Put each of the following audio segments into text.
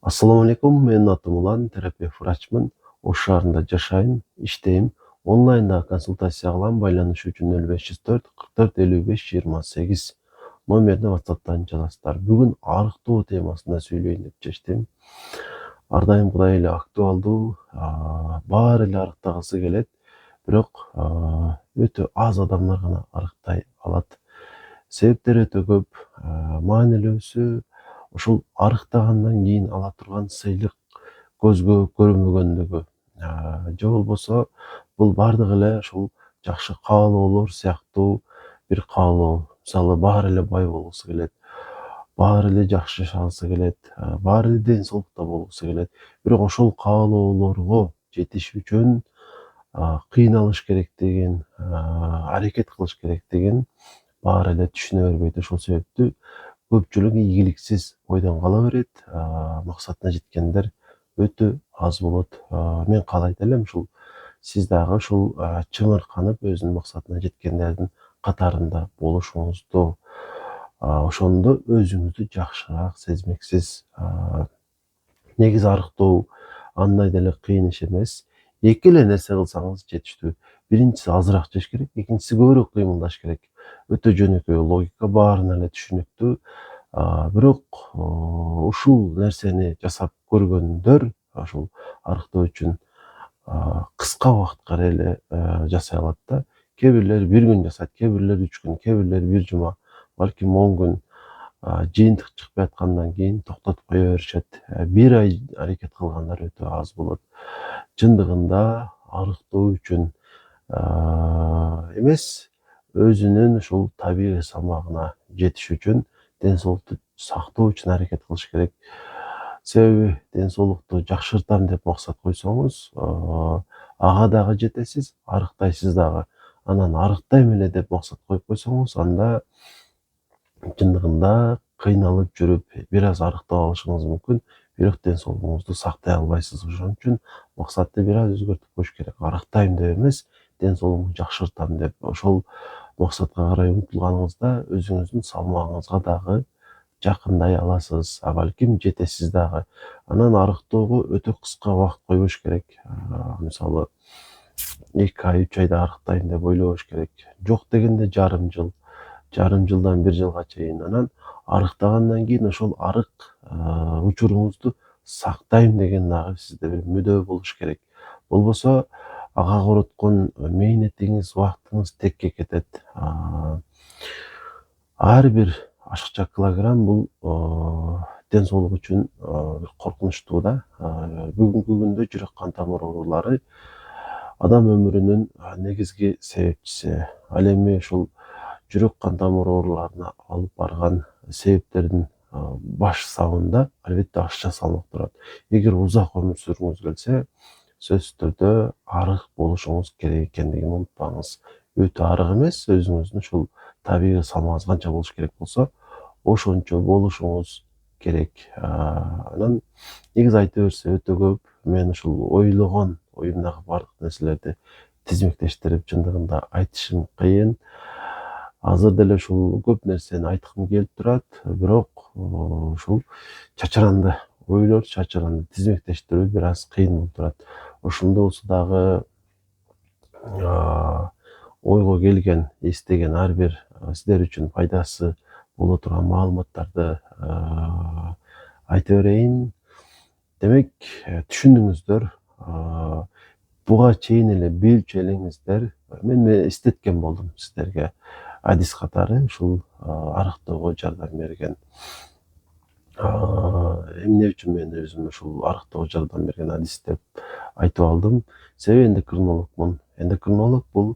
Assalamu alaikum. Менин атым Улан, терапевт врачмын. Ош шаарында жашайм, иштейм. Онлайнда консультация кылам. Байланыш үчүн 0504 44 55 28 номерине WhatsApp'тан жазасыздар. Бүгүн арыктоо темасында сүйлөйүн деп чечтим. Ар дайым кудай эле актуалдуу, баары эле арыктагысы келет, бирок өтө аз адамдар гана арыктай алат. Себептери өтө көп. Маанилүүсү ушул арыктагандан кийин ала турган сыйлык көзгө көрүнбөгөндүгү, же болбосо бул бардыгы эле ушул жакшы каалоолор сыяктуу бир каалоо. Мисалы, баары эле бай болгусу келет, баары эле жакшы жашагысы келет, баары эле ден соолукта болгусу келет. Бирок ошол каалоолорго жетиш үчүн кыйналыш керектигин, аракет кылыш керектигин баары эле түшүнө бербейт. Ошол себептүү көпчүлүк ийгиликсиз ойдон кала берет, максатына жеткендер өтө аз болот. Мен каалайт элем ушул сиз дагы ушул чымырканып өзүнүн максатына жеткендердин катарында болушуңузду, ошондо өзүңүздү жакшыраак сезмексиз. Негизи арыктоо андай деле кыйын иш эмес. Эки эле нерсе кылсаңыз жетиштүү. Биринчиси азыраак жеш керек, экинчиси көбүрөөк кыймылдаш керек. Өтө жөнөкөй логика, баарына эле түшүнүктүү. Бирок ушул нерсени жасап көргөндөр ушул арыктоо үчүн кыска убакытка эле жасай алат да. Кээ бирлери бир күн жасайт, кээ бирлери 3 күн, кээ бирлери бир жума, балким 10 күн жыйынтык чыкпай аткандан кийин токтотуп кое беришет. Бир ай аракет кылгандар өтө аз болот. Чындыгында арыктоо үчүн эмес, өзүнүн ушул табигый салмагына жетиш үчүн, ден соолукту сактоо үчүн аракет кылыш керек. Себеби ден соолукту жакшыртам деп максат койсоңуз, ага дагы жетесиз, арыктайсыз дагы. Анан арыктайм эле деп максат коюп койсоңуз, анда чындыгында кыйналып жүрүп бир аз арыктап алышыңыз мүмкүн, бирок ден соолугуңузду сактай албайсыз. Ошон үчүн максатты бир аз өзгөртүп коюш керек. Арыктайм деп эмес, ден соолугумду жакшыртам деп. Ошол максатка карай умтулганыңызда өзүңүздүн салмагыңызга дагы жакындай аласыз, балким жетесиз дагы. Анан арыктоого өтө кыска убакыт койбош керек. Мисалы, 2 ай, 3 айда арыктайм деп ойлобош керек. Жок дегенде жарым жылдан 1 жылга чейин. Анан арыктагандан кийин ошол арык учуруңузду сактайм деген дагы сизде бир мүдөө болуш керек. Болбосо ага короткон мээнетиңиз, убактыңыз текке кетет. Ар бир ашыкча килограмм бул ден соолук үчүн коркунучтуу да. Бүгүнкү күндө жүрөк кан тамыр оорулары адам өмүрүнүн негизги себепчиси. Ал эми ушул жүрөк кан тамыр ооруларына алып барган себептердин баш сабында албетте ашча салмак турат. Эгер узак өмүр сүргүңүз келсе, сөзсүз түрдө арык болушуңуз керек экендигин унутпаңыз. Өтө арык эмес, өзүңүздүн ушул табигый салмагыңыз канча болуш керек болсо, ошончо болушуңуз керек. Анан негизи айта берсе өтө көп. Мен ушул ойлогон оюмдагы бардык нерселерди тизмектештирип чындыгында айтышым кыйын. Азыр деле ушул көп нерсени айткым келип турат, бирок ушул чачаранды ойлор, чачаранды тизмектештирүү бир аз кыйын болуп турат. Ошондой болсо дагы ойго келген, эстеген ар бир сиздер үчүн пайдасы боло турган маалыматтарды айта берейин. Демек, түшүндүңүздөр, буга чейин эле билчү элеңиздер, мен эстеткен болдум сиздерге адис катары ушул арыктоого жардам берген. Эмне үчүн мен өзүм ушул арыктоого жардам берген адис деп айтып алдым? Себеби эндокринологмун. Эндокринолог бул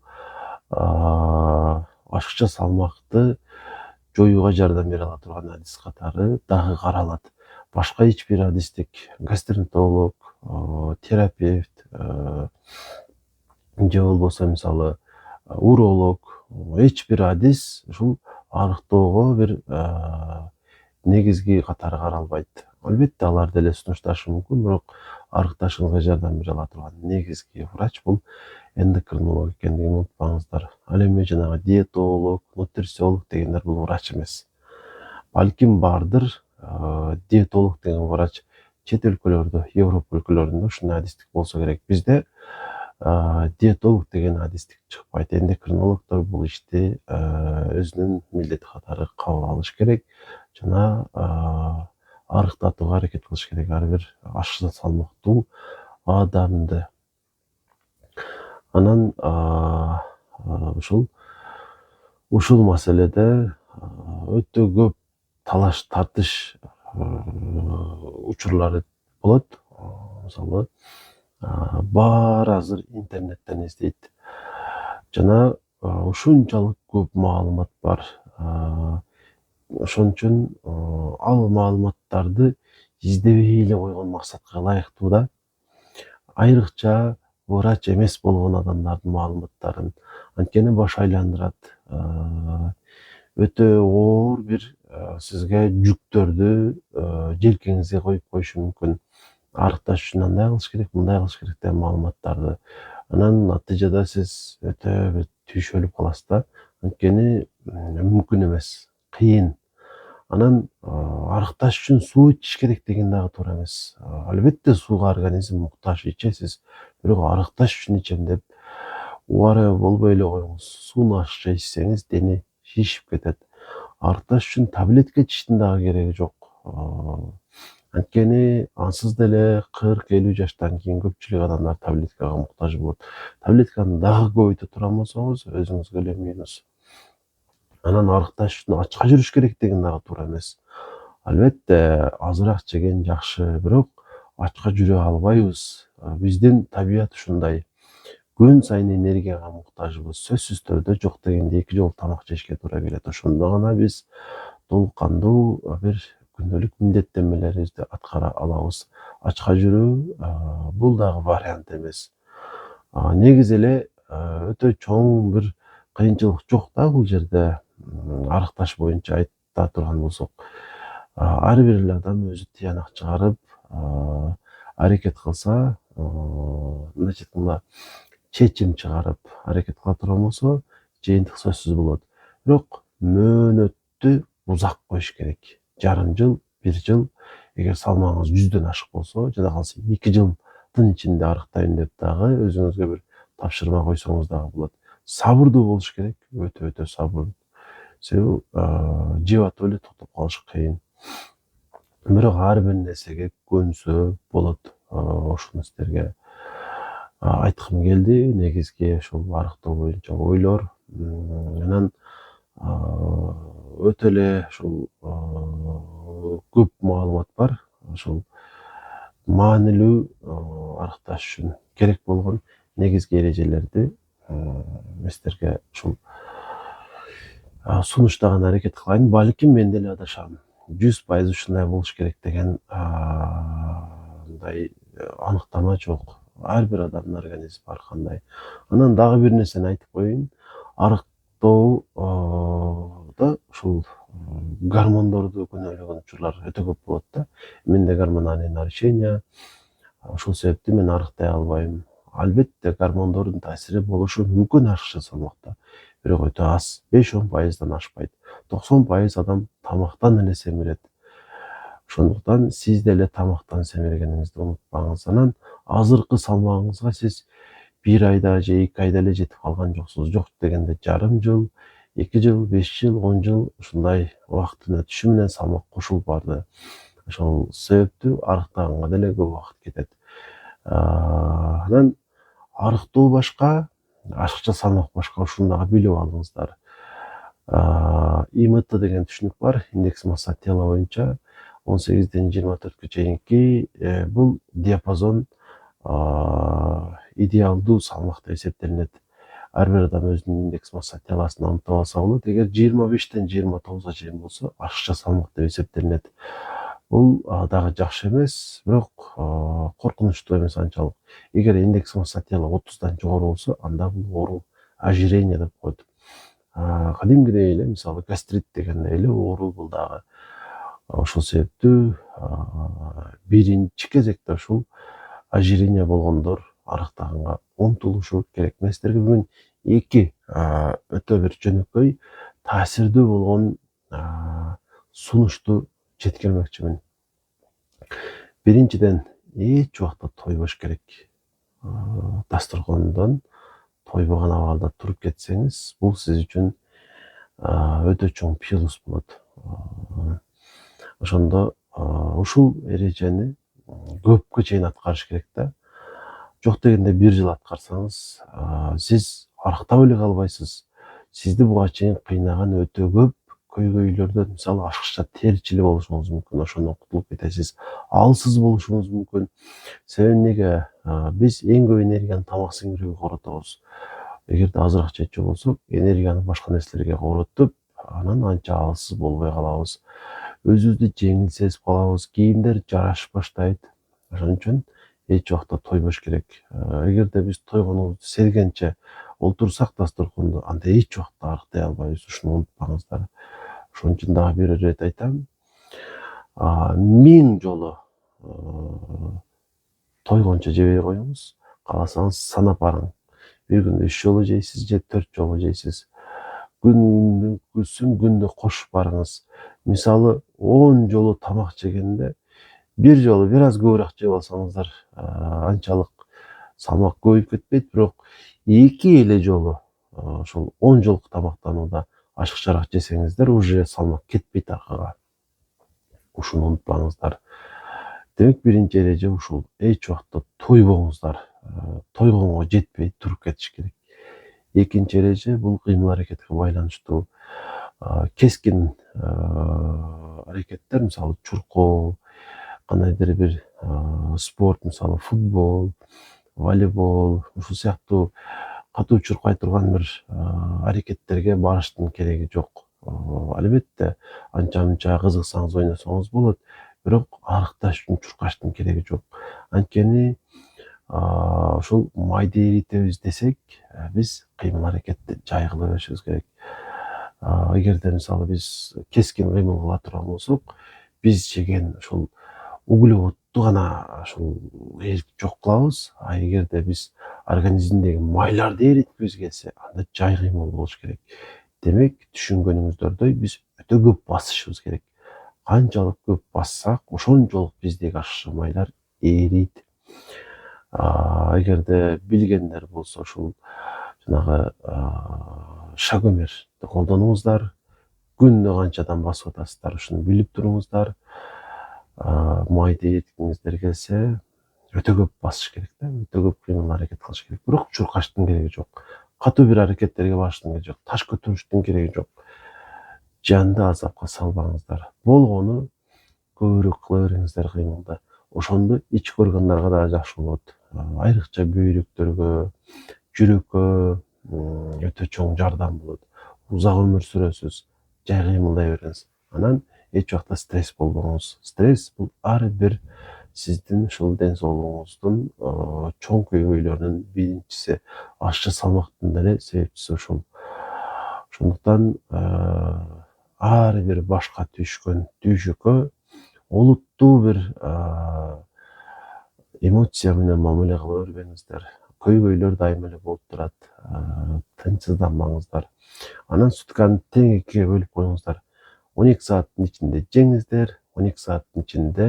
ашыкча салмакты жоюуга жардам бере ала турган адис катары дагы каралат. Башка эч бир адистик гастроэнтеролог, терапевт же болбосо мисалы уролог, эч бир адис ушул арыктоого бир негизги катары каралбайт. Албетте алар деле сунушташы мүмкүн, бирок арыкташыңызга жардам бере ала турган негизги врач бул эндокринолог экендигин унутпаңыздар. Ал эми жанагы диетолог, нутрициолог дегендер бул врач эмес. Балким бардыр, диетолог деген врач чет өлкөлөрдө, Европа өлкөлөрүндө ушундай адистик болсо керек. Бизде диетолог деген адистик чыкпайт. Эндокринологдор бул ишти өзүнүн милдети катары кабыл алыш керек жана арыктатууга аракет кылыш керек ар бир ашыкча салмактуу адамды. Анан ушул маселеде өтө көп талаш тартыш учурлары болот. Мисалы баары азыр интернеттен издейт жана ушунчалык көп маалымат бар. Ошон үчүн ал маалыматтарды издебей эле койгон максатка ылайыктуу да. Айрыкча врач эмес болгон адамдардын маалыматтарын, анткени баш айландырат. Өтө оор бир сизге жүктөрдү желкеңизге коюп коюшу мүмкүн. Арыкташ үчүн андай кылыш керек, мындай кылыш керек деген маалыматтарды. Анан натыйжада сиз өтө бир түйшөлүп каласыз да. Анткени мүмкүн эмес, кыйын. Анан арыкташ үчүн суу ичиш керек деген дагы туура эмес. Албетте сууга организм муктаж, ичесиз. Бирок арыкташ үчүн ичем деп убары болбой эле коюңуз. Сууну ашыкча ичсеңиз дене шишип кетет. Арыкташ үчүн таблетка ичиштин дагы кереги жок. Анткени ансыз деле 40-50 жаштан кийин көпчүлүк адамдар таблеткага муктаж болот. Таблетканы дагы көбөйтө турган болсоңуз, өзүңүзгө эле минус. Анан арыкташ үчүн ачка жүрүш керек деген дагы туура эмес. Албетте азыраак жеген жакшы, бирок ачка жүрө албайбыз. Биздин табият ушундай. Күн сайын энергияга муктажбыз. Сөзсүз түрдө жок дегенде 2 жолу тамак жешке туура келет. Ошондо гана биз толук кандуу бир күндөлүк милдеттенмелерибизди аткара алабыз. Ачка жүрүү бул дагы вариант эмес. Негизи эле өтө чоң бир кыйынчылык жок да бул жерде. Арыкташ боюнча айта турган болсок, ар бир эле адам өзү тыянак чыгарып аракет кылса, мындайча айтканда чечим чыгарып аракет кыла турган болсо, жыйынтык сөзсүз болот. Бирок мөөнөттү узак коюш керек. Жарым жыл, 1 жыл, эгер салмагыңыз 100дөн ашык болсо, жада калса 2 жылдын ичинде арыктайм деп дагы өзүңүзгө бир тапшырма койсоңуз дагы болот. Сабырдуу болуш керек, өтө сабырдуу. Себеби жеп атып эле токтоп калыш кыйын. Бирок ар бир нерсеге көнсө болот. Ушуну сиздерге айткым келди. Негизги ушул арыктоо боюнча ойлор. Анан өтө эле ушул көп маалымат бар. Ушул маанилүү арыкташ үчүн керек болгон негизги эрежелерди сиздерге ушул сунуштаган аракет кылайын. Балким мен деле адашам. 100% ушундай болуш керек деген мындай аныктама жок. Ар бир адамдын организми ар кандай. Анан дагы бир нерсени айтып коеюн. Арыктоодо ушул гормондорду күнөөлөгөн учурлар өтө көп болот да. Менде гормональный нарушение. Ошол себептен мен арыктай албайм. Албетте гормондордун таасири болушу мүмкүн ашыкча салмакта. Бирок өтө аз. 5-10%дан ашпайт. 90% адам тамактан эле семирет. Ошондуктан сиз деле тамактан семиргениңизди унутпаңыз. Анан азыркы салмагыңызга сиз 1 айда же 2 айда эле жетип калган жоксуз. Жок дегенде жарым жыл, 2 жыл, 5 жыл, 10 жыл ушундай убакыттын өтүшү менен салмак кошулуп барды. Ошол себептүү арыктаганга деле көп убакыт кетет. Анан арыктоо башка, ашыкча салмак башка, ушуну дагы билип алыңыздар. ИМТ деген түшүнүк бар, индекс масса тела боюнча 18ден 24кө чейинки бул диапазон идеалдуу салмак деп эсептелинет. Ар бир адам өзүнүн индекс масса теласын аныктап алса болот. Эгер 25ден 29га чейин болсо, ашыкча салмак деп эсептелинет. Бул дагы жакшы эмес, бирок коркунучтуу эмес анчалык. Эгер индекс масса тела 30дан жогору болсо, анда бул оору ожирение деп коет. Кадимгидей эле, мисалы, гастрит деген эле оору бул дагы. Ошол себептүү биринчи кезекте ушул ожирение болгондор арыктаганга умтулушу керек. Мен сиздерге бүгүн 2 өтө бир жөнөкөй, таасирдүү болгон сунушту жеткирмекчимин. Биринчиден, эч убакта тойбош керек. Дасторкондон тойбогон абалда туруп кетсеңиз, бул сиз үчүн өтө чоң плюс болот. Ошондо ушул эрежени көпкө чейин аткарыш керек да. Жок дегенде 1 жыл аткарсаңыз, сиз арыктап эле калбайсыз. Сизди буга чейин кыйнаган өтө көп көйгөйлөрдөн, мисалы ашыкча терчили болушуңуз мүмкүн, ошондон кутулуп кетесиз. Алсыз болушуңуз мүмкүн. Себеби эмнеге? Биз эң көп энергияны тамак сиңирүүгө коротобуз. Эгерде азыраак жечү болсок, энергияны башка нерселерге коротуп, анан анча алсыз болбой калабыз. Өзүбүздү жеңил сезип калабыз, кийимдер жарашып баштайт. Ошон үчүн эч убакта тойбош керек. Эгерде биз тойгонубузду сезгенче олтурсак дасторкондо, анда эч убакта арыктай албайбыз, ушуну унутпаңыздар. Ошон үчүн дагы бир ирет айтам. 1000 жолу тойгончо жебей коюңуз. Кааласаңыз санап барың. Bir günde 3 жолу жейсиз же 4 жолу жейсиз. Күндүн күндө кошуп барыңыз. Мисалы 10 жолу тамак жегенде 1 жолу бир аз көбүрөөк жеп алсаңыздар, анчалык салмак көбөйүп кетпейт, бирок 2 эле жолу ошол 10 жолку тамактанууда ашыкчараак жесеңиздер, уже салмак кетпейт аркага. Ушуну унутпаңыздар. Демек, биринчи эреже ушул. Эч убакта тойбоңуздар. Тойгонго жетпей туруп кетиш керек. Экинчи эреже бул кыймыл аракетке байланыштуу. Кескин аракеттер, мисалы чуркоо, кандайдыр бир спорт, мисалы футбол, волейбол, ушул сыяктуу катуу чуркай турган бир аракеттерге барыштын кереги жок. Албетте анча мынча кызыксаңыз ойносоңуз болот, бирок арыкташ үчүн чуркаштын кереги жок. Анткени ушул майды эритебиз десек, биз кыймыл аракетти жай кыла беришибиз керек. Эгерде мисалы биз кескин кыймыл кыла турган болсок, биз жеген ушул углеводду гана ушул жок кылабыз. Эгерде биз организмдеги майларды эриткибиз келсе, анда жай кыймыл болуш керек. Демек, түшүнгөнүңүздөрдөй, биз өтө көп басышыбыз керек. Канчалык көп бассак, ошончолук биздеги ашыкча майлар эрийт. Эгерде билгендер болсо, ушул жанагы шагомерди колдонуңуздар. Күнүнө канчадан басып атасыздар, ушуну билип туруңуздар. Майды эриткиңиздер келсе, өтө көп басыш керек да, өтө көп кыймыл аракет кылыш керек. Бирок чуркаштын кереги жок. Катуу бир аракеттерге барыштын кереги жок. Таш көтөрүштүн кереги жок. Жанды азапка салбаңыздар. Болгону көбүрөөк кыла бериңиздер кыймылды. Ошондо ички органдарга да жакшы болот. Айрыкча бөйрөктөргө, жүрөккө өтө чоң жардам болот. Узак өмүр сүрөсүз, жай кыймылдай бериңиз. Анан эч убакта стресс болбоңуз. Стресс бул ар бир сиздин ушул ден соолугуңуздун чоң көйгөйлөрүнүн биринчиси. Ашыкча салмактын деле себепчиси ушул. Ошондуктан ар бир башка түшкөн түйшүккө олуттуу бир эмоция менен мамиле кыла бербеңиздер. Көйгөйлөр дайыма эле болуп турат. Тынчсызданбаңыздар. Анан сутканы тең экиге бөлүп коюңуздар. 12 сааттын ичинде жеңиңиздер, 12 сааттын ичинде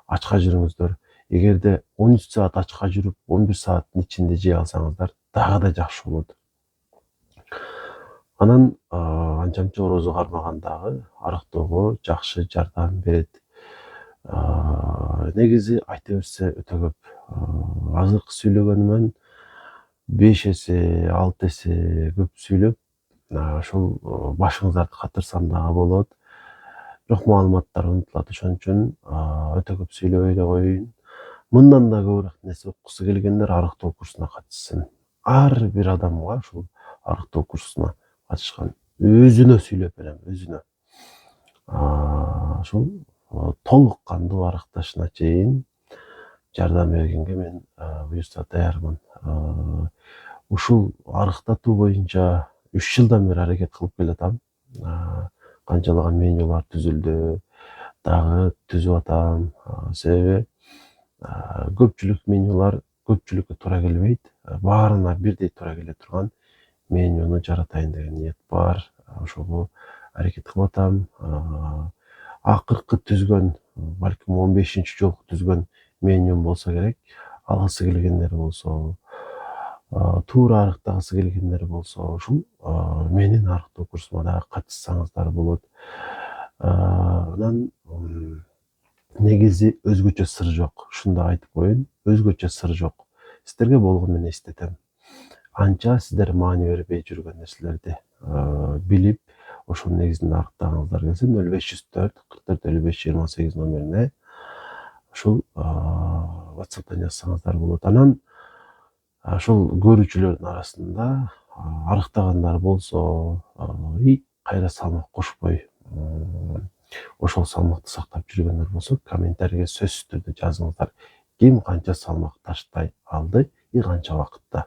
ачка жүрүңүздөр. Эгерде 13 саат ачка жүрүп, 11 сааттын ичинде жей алсаңыздар, дагы да жакшы болот. Анан анча-мынча орозо кармагандагы арыктоого жакшы жардам берет. Негизи айта берсе өтө көп. Азыркы сүйлөгөнүмөн 5 эсе, 6 эсе көп сүйлөп, ошол башыңыздарды катырсам дагы болот. Бирок маалыматтар унутулат. Ошон үчүн өтө көп сүйлөбөй эле коеюн. Мындан да көбүрөөк нерсе уккусу келгендер арыктоо курсуна катышсын. Ар бир адамга ушул арыктоо курсуна катышкан өзүнө сүйлөп берем, өзүнө. Ушул толук кандуу арыкташына чейин жардам бергенге мен буюрса даярмын. Ушул арыктатуу боюнча 3 жылдан бери аракет кылып келатам. Канчалаган менюлар түзүлдү, дагы түзүп атам. Себеби көпчүлүк менюлар көпчүлүккө туура келбейт. Баарына бирдей туура келе турган менюну жаратайын деген ниет бар. Ошого аракет кылып атам. Акыркы түзгөн балким 15-ші жолку түзгөн менюм болсо керек. Алгысы келгендер болсо, туура арыктагысы келгендер болсо, ушул менин арыктоо курсума дагы катышсаңыздар болот. Анан негизи өзгөчө сыр жок. Ушуну да айтып коеюн, өзгөчө сыр жок. Сиздерге болгону менен эстетем. Анча сиздер маани бербей жүргөн нерселерди билип, ошонун негизинде арыктагыңыздар келсе 0504 44 55 28 номерине ушул WhatsApp'тан жазсаңыздар болот. Анан ошол көрүүчүлөрдүн арасында арыктагандар болсо, кайра салмак кошпой ошол салмакты сактап жүргөндөр болсо, комментарийге сөзсүз түрдө жазыңыздар. Ким канча салмак таштай алды и канча убакытта.